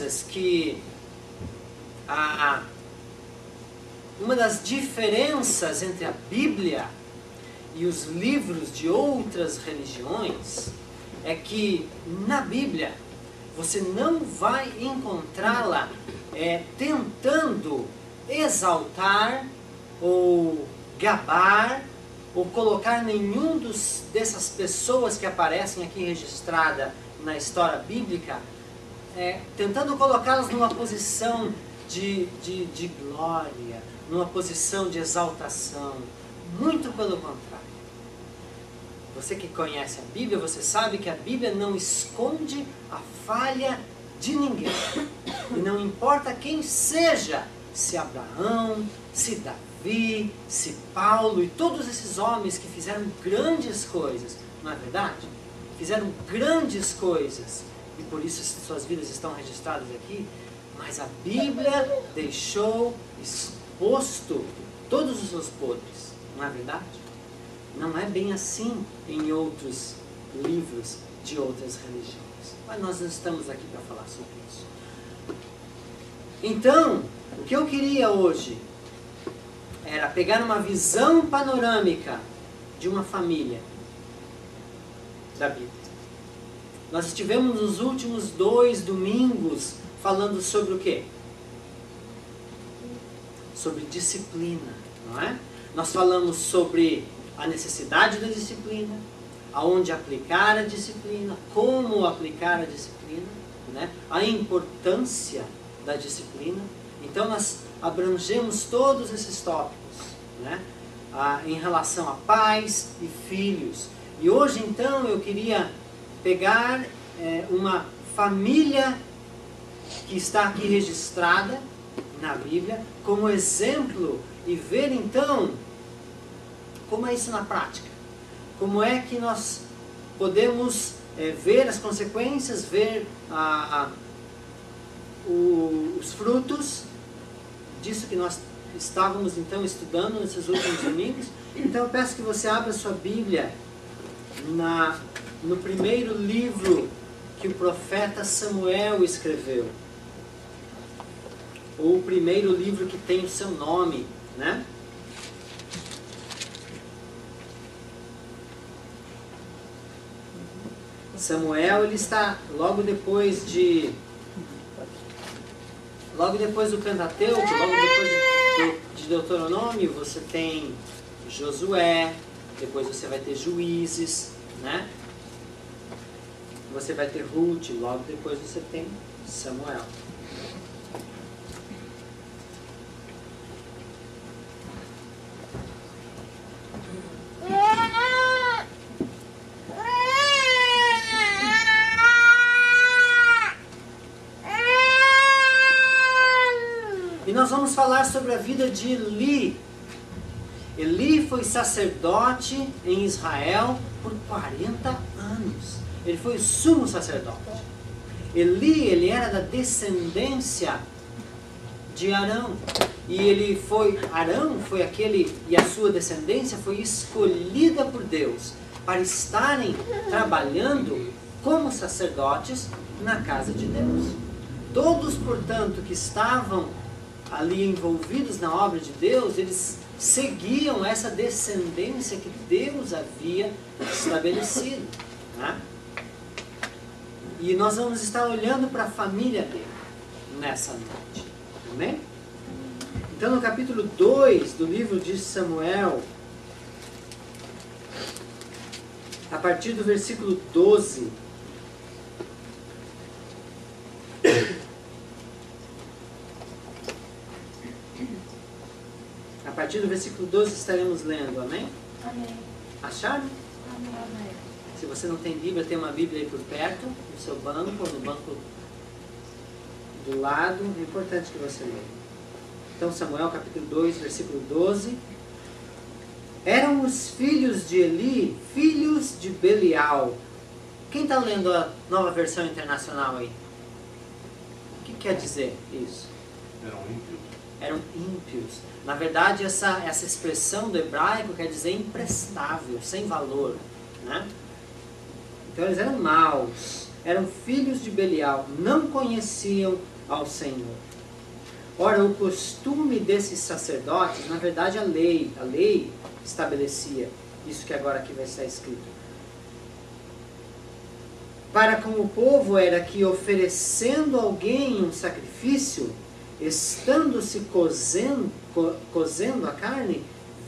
coisas que uma das diferenças entre a Bíblia e os livros de outras religiões é que na Bíblia você não vai encontrá-la tentando exaltar ou gabar ou colocar nenhum dessas pessoas que aparecem aqui registrada na história bíblica, tentando colocá-las numa posição de glória, numa posição de exaltação. Muito pelo contrário. Você que conhece a Bíblia, você sabe que a Bíblia não esconde a falha de ninguém. E não importa quem seja, se Abraão, se Davi, se Paulo e todos esses homens que fizeram grandes coisas, não é verdade? Fizeram grandes coisas e por isso suas vidas estão registradas aqui. Mas a Bíblia deixou exposto todos os seus podres, não é verdade? Não é bem assim em outros livros de outras religiões. Mas nós não estamos aqui para falar sobre isso. Então, o que eu queria hoje era pegar uma visão panorâmica de uma família da Bíblia. Nós estivemos nos últimos 2 domingos falando sobre o quê? Sobre disciplina, não é? Nós falamos sobre a necessidade da disciplina, aonde aplicar a disciplina, como aplicar a disciplina, né? A importância da disciplina. Então nós abrangemos todos esses tópicos, né? Em relação a pais e filhos. E hoje então eu queria pegar uma família que está aqui registrada na Bíblia como exemplo e ver então como é isso na prática. Como é que nós podemos ver as consequências, ver os frutos disso que nós estávamos então estudando nesses últimos domingos. Então eu peço que você abra sua Bíblia no primeiro livro que o profeta Samuel escreveu. Ou o primeiro livro que tem o seu nome, né? Samuel, ele está logo depois do Pentateuco, logo depois de Deuteronômio, você tem Josué, depois você vai ter Juízes, né? Você vai ter Ruth, logo depois você tem Samuel. E nós vamos falar sobre a vida de Eli. Eli foi sacerdote em Israel por 40 anos. Ele foi o sumo sacerdote. Eli era da descendência de Arão. E Arão foi aquele, e a sua descendência foi escolhida por Deus para estarem trabalhando como sacerdotes na casa de Deus. Todos, portanto, que estavam ali envolvidos na obra de Deus, eles seguiam essa descendência que Deus havia estabelecido, né? E nós vamos estar olhando para a família dele nessa noite, amém? Então no capítulo 2 do livro de Samuel, a partir do versículo 12, a partir do versículo 12 estaremos lendo, amém? Amém. Acharam? Amém. Amém. Se você não tem Bíblia, tem uma Bíblia aí por perto, no seu banco, ou no banco do lado. É importante que você leia. Então, Samuel, capítulo 2, versículo 12. Eram os filhos de Eli, filhos de Belial. Quem está lendo a Nova Versão Internacional aí? O que quer dizer isso? Eram ímpios. Eram ímpios. Na verdade, essa expressão do hebraico quer dizer imprestável, sem valor, né? Então eles eram maus, eram filhos de Belial, não conheciam ao Senhor. Ora, o costume desses sacerdotes, na verdade a lei estabelecia isso que agora aqui vai estar escrito. Para com o povo era que, oferecendo alguém um sacrifício, estando-se cozendo a carne,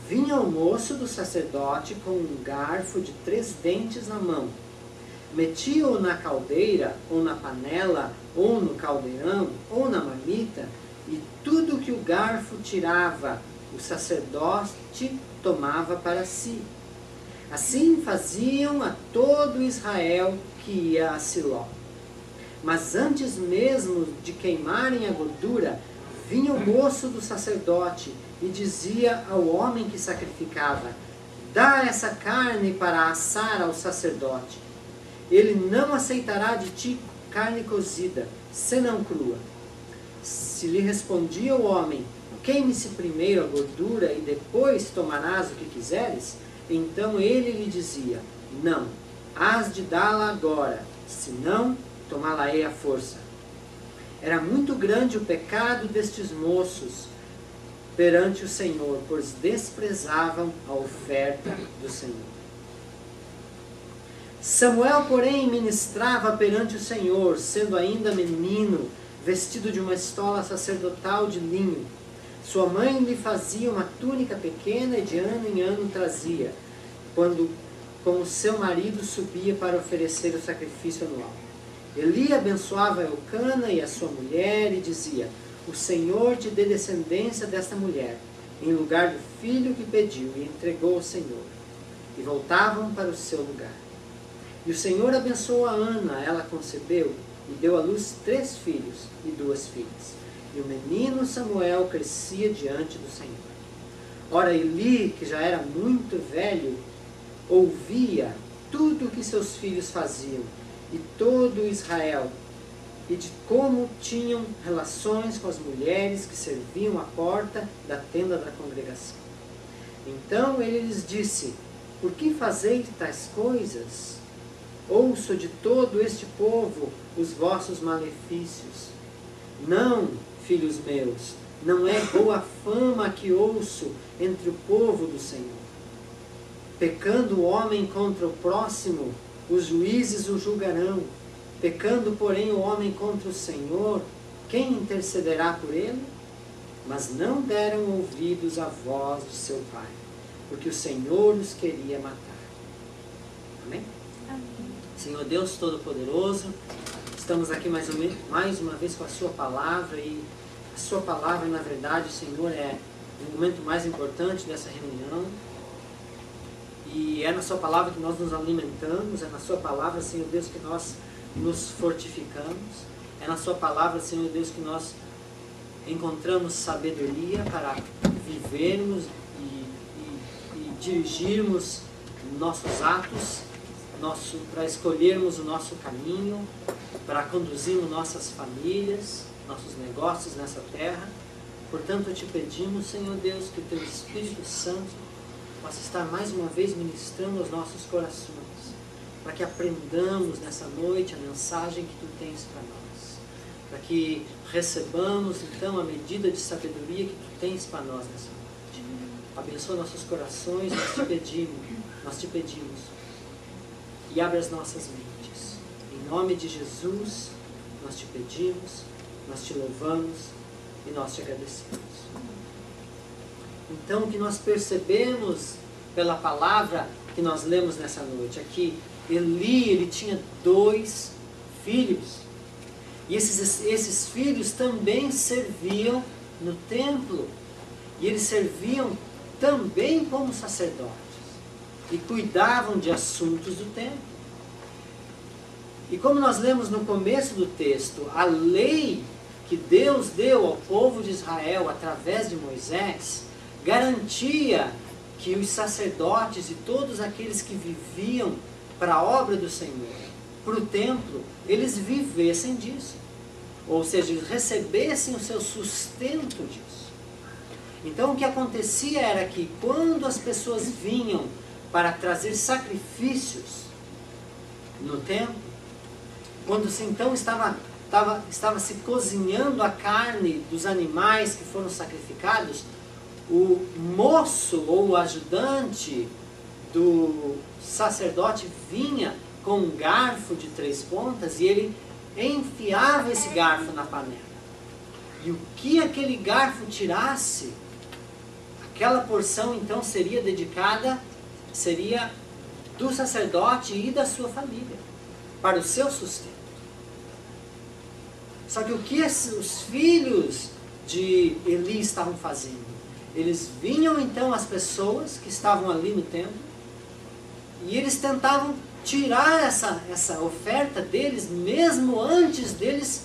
vinha o moço do sacerdote com um garfo de 3 dentes na mão. Metia-o na caldeira, ou na panela, ou no caldeirão, ou na marmita, e tudo que o garfo tirava, o sacerdote tomava para si. Assim faziam a todo Israel que ia a Siló. Mas antes mesmo de queimarem a gordura, vinha o moço do sacerdote e dizia ao homem que sacrificava: dá essa carne para assar ao sacerdote. Ele não aceitará de ti carne cozida, senão crua. Se lhe respondia o homem: queime-se primeiro a gordura e depois tomarás o que quiseres, então ele lhe dizia: não, hás de dá-la agora, senão tomá-la-ei à força. Era muito grande o pecado destes moços perante o Senhor, pois desprezavam a oferta do Senhor. Samuel, porém, ministrava perante o Senhor, sendo ainda menino, vestido de uma estola sacerdotal de linho. Sua mãe lhe fazia uma túnica pequena e de ano em ano trazia, quando com o seu marido subia para oferecer o sacrifício anual. Eli abençoava Eucana e a sua mulher e dizia: o Senhor te dê descendência desta mulher, em lugar do filho que pediu, e entregou ao Senhor. E voltavam para o seu lugar. E o Senhor abençoou a Ana, ela concebeu, e deu à luz 3 filhos e 2 filhas. E o menino Samuel crescia diante do Senhor. Ora, Eli, que já era muito velho, ouvia tudo o que seus filhos faziam, e todo Israel, e de como tinham relações com as mulheres que serviam à porta da tenda da congregação. Então ele lhes disse: por que fazeis tais coisas? Ouço de todo este povo os vossos malefícios. Não, filhos meus, não é boa fama que ouço entre o povo do Senhor. Pecando o homem contra o próximo, os juízes o julgarão. Pecando, porém, o homem contra o Senhor, quem intercederá por ele? Mas não deram ouvidos à voz de seu pai, porque o Senhor os queria matar. Amém? Amém. Senhor Deus Todo-Poderoso, estamos aqui mais uma vez com a sua palavra, e a sua palavra, na verdade, Senhor, é o momento mais importante dessa reunião. E é na sua palavra que nós nos alimentamos, é na sua palavra, Senhor Deus, que nós nos fortificamos, é na sua palavra, Senhor Deus, que nós encontramos sabedoria para vivermos e dirigirmos nossos atos, para escolhermos o nosso caminho, para conduzirmos nossas famílias, nossos negócios nessa terra. Portanto, te pedimos, Senhor Deus, que o teu Espírito Santo possa estar mais uma vez ministrando aos nossos corações, para que aprendamos nessa noite a mensagem que tu tens para nós, para que recebamos então a medida de sabedoria que tu tens para nós nessa noite. Abençoa nossos corações, nós te pedimos, e abre as nossas mentes. Em nome de Jesus, nós te pedimos, nós te louvamos e nós te agradecemos. Então, o que nós percebemos pela palavra que nós lemos nessa noite é que Eli, ele tinha 2 filhos. E esses filhos também serviam no templo. E eles serviam também como sacerdotes. E cuidavam de assuntos do templo. E como nós lemos no começo do texto, a lei que Deus deu ao povo de Israel através de Moisés garantia que os sacerdotes e todos aqueles que viviam para a obra do Senhor, para o templo, eles vivessem disso. Ou seja, eles recebessem o seu sustento disso. Então o que acontecia era que quando as pessoas vinham para trazer sacrifícios no templo, quando então estava se cozinhando a carne dos animais que foram sacrificados, o moço ou o ajudante do sacerdote vinha com um garfo de 3 pontas e ele enfiava esse garfo na panela. E o que aquele garfo tirasse, aquela porção então seria do sacerdote e da sua família, para o seu sustento. Só que o que os filhos de Eli estavam fazendo? Eles vinham então as pessoas que estavam ali no templo e eles tentavam tirar essa oferta deles, mesmo antes deles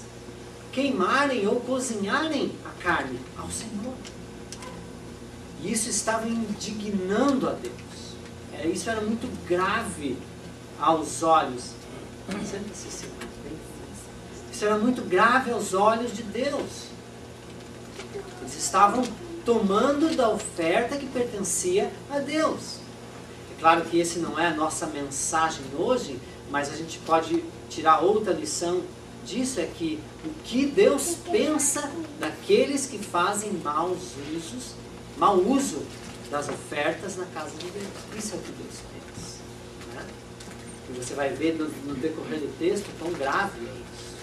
queimarem ou cozinharem a carne ao Senhor. E isso estava indignando a Deus. Isso era muito grave aos olhos. Isso era muito grave aos olhos de Deus. Eles estavam tomando da oferta que pertencia a Deus. É claro que esse não é a nossa mensagem hoje, mas a gente pode tirar outra lição disso, é que o que Deus pensa daqueles que fazem mau uso das ofertas na casa de Deus. Isso é o que Deus pensa. Né? E você vai ver no decorrer do texto quão grave é isso.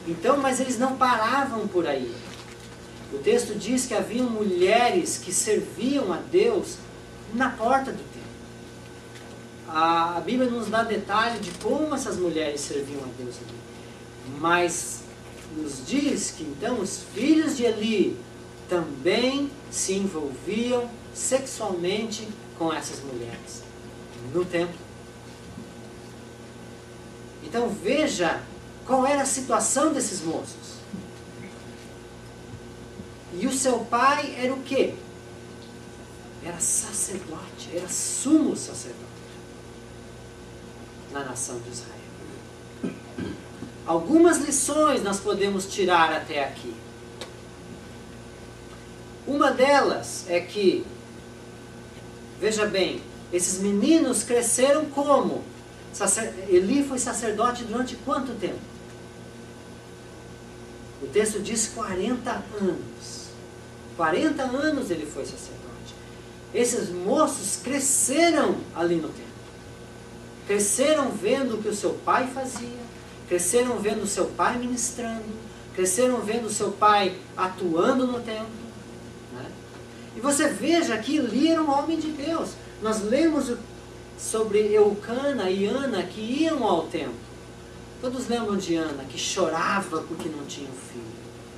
Então, mas eles não paravam por aí. O texto diz que haviam mulheres que serviam a Deus na porta do templo. A Bíblia nos dá detalhe de como essas mulheres serviam a Deus ali. Mas nos diz que então os filhos de Eli também se envolviam sexualmente com essas mulheres no templo. Então veja qual era a situação desses moços. E o seu pai era o quê? Era sacerdote, era sumo sacerdote na nação de Israel. Algumas lições nós podemos tirar até aqui. Uma delas é que, veja bem, esses meninos cresceram como? Eli foi sacerdote durante quanto tempo? O texto diz 40 anos. 40 anos ele foi sacerdote. Esses moços cresceram ali no templo. Cresceram vendo o que o seu pai fazia. Cresceram vendo o seu pai ministrando. Cresceram vendo o seu pai atuando no templo. Né? E você veja que Eli era um homem de Deus. Nós lemos sobre Eucana e Ana que iam ao templo. Todos lembram de Ana, que chorava porque não tinha um filho.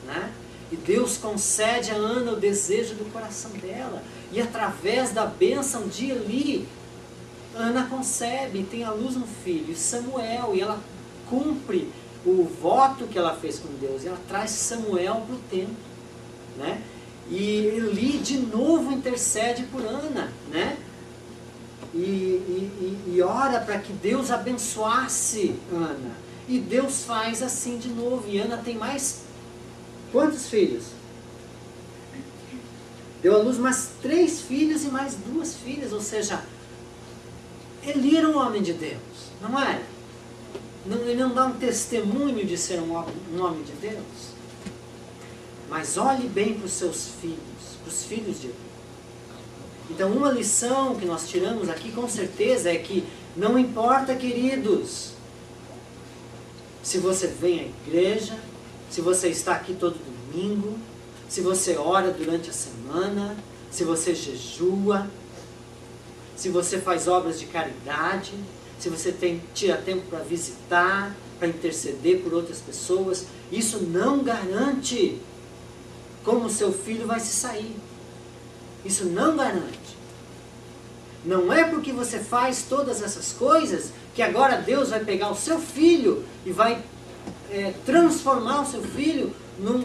Né? E Deus concede a Ana o desejo do coração dela. E através da bênção de Eli, Ana concebe e tem à luz um filho, Samuel. E ela cumpre o voto que ela fez com Deus. E ela traz Samuel para o templo. Né? E Eli de novo intercede por Ana. Né? E ora para que Deus abençoasse Ana. E Deus faz assim de novo. E Ana tem mais quantos filhos? Deu à luz mais 3 filhos e mais 2 filhas. Ou seja, Eli era um homem de Deus, não é? Ele não dá um testemunho de ser um homem de Deus. Mas olhe bem para os seus filhos, para os filhos de Eli. Então uma lição que nós tiramos aqui com certeza é que não importa, queridos, se você vem à igreja, se você está aqui todo domingo, se você ora durante a semana, se você jejua, se você faz obras de caridade, se você tira tempo para visitar, para interceder por outras pessoas, isso não garante como o seu filho vai se sair. Isso não garante. Não é porque você faz todas essas coisas que agora Deus vai pegar o seu filho e vai transformar o seu filho num